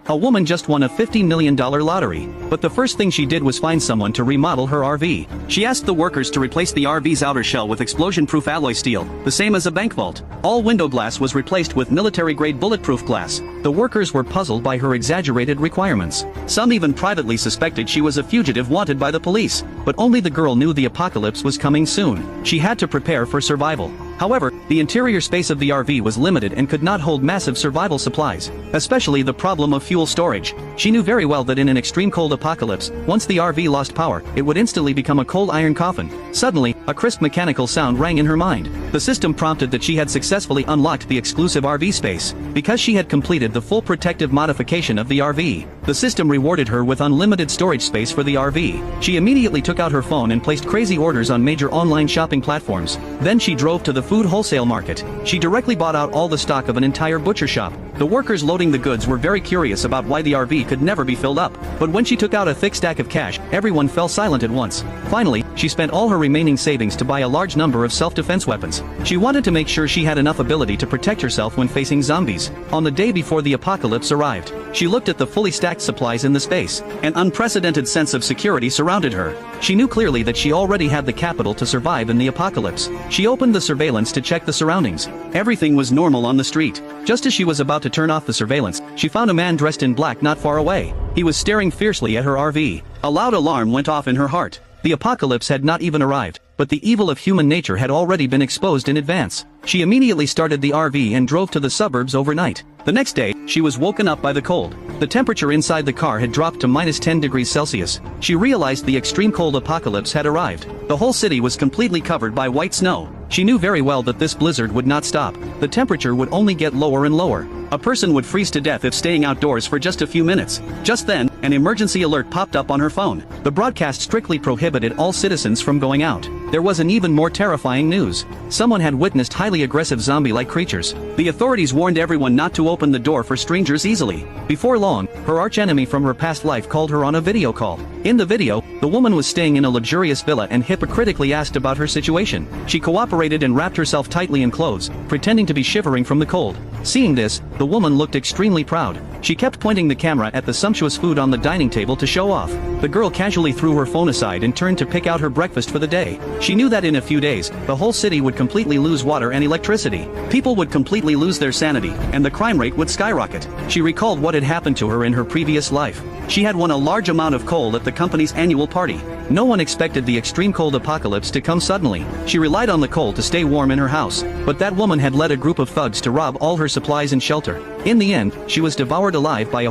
A woman just won a $50 million lottery, but the first thing she did was find someone to remodel her RV. She asked the workers to replace the RV's outer shell with explosion-proof alloy steel, the same as a bank vault. All window glass was replaced with military-grade bulletproof glass. The workers were puzzled by her exaggerated requirements. Some even privately suspected she was a fugitive wanted by the police, but only the girl knew the apocalypse was coming soon. She had to prepare for survival. However, the interior space of the RV was limited and could not hold massive survival supplies, especially the problem of fuel storage. She knew very well that in an extreme cold apocalypse, once the RV lost power, it would instantly become a cold iron coffin. Suddenly, a crisp mechanical sound rang in her mind. The system prompted that she had successfully unlocked the exclusive RV space. Because she had completed the full protective modification of the RV, the system rewarded her with unlimited storage space for the RV. She immediately took out her phone and placed crazy orders on major online shopping platforms. Then she drove to the food wholesale market. She directly bought out all the stock of an entire butcher shop. The workers loading the goods were very curious about why the RV could never be filled up, but when she took out a thick stack of cash, everyone fell silent at once. Finally, she spent all her remaining savings to buy a large number of self-defense weapons. She wanted to make sure she had enough ability to protect herself when facing zombies. On the day before the apocalypse arrived, she looked at the fully stacked supplies in the space. An unprecedented sense of security surrounded her. She knew clearly that she already had the capital to survive in the apocalypse. She opened the surveillance to check the surroundings. Everything was normal on the street. Just as she was about to turn off the surveillance, she found a man dressed in black not far away. He was staring fiercely at her RV. A loud alarm went off in her heart. The apocalypse had not even arrived, but the evil of human nature had already been exposed in advance. She immediately started the RV and drove to the suburbs overnight. The next day, she was woken up by the cold. The temperature inside the car had dropped to -10 degrees Celsius. She realized the extreme cold apocalypse had arrived. The whole city was completely covered by white snow. She knew very well that this blizzard would not stop. The temperature would only get lower and lower. A person would freeze to death if staying outdoors for just a few minutes. Just then, an emergency alert popped up on her phone. The broadcast strictly prohibited all citizens from going out. There was an even more terrifying news. Someone had witnessed highly aggressive zombie-like creatures. The authorities warned everyone not to open the door for strangers easily. Before long, her archenemy from her past life called her on a video call. In the video, the woman was staying in a luxurious villa and hypocritically asked about her situation. She cooperated and wrapped herself tightly in clothes, pretending to be shivering from the cold. Seeing this, the woman looked extremely proud. She kept pointing the camera at the sumptuous food on the dining table to show off. The girl casually threw her phone aside and turned to pick out her breakfast for the day. She knew that in a few days, the whole city would completely lose water and electricity. People would completely lose their sanity, and the crime rate would skyrocket. She recalled what had happened to her in her previous life. She had won a large amount of coal at the company's annual party. No one expected the extreme cold apocalypse to come suddenly. She relied on the coal to stay warm in her house, but that woman had led a group of thugs to rob all her supplies and shelter. In the end, she was devoured alive by a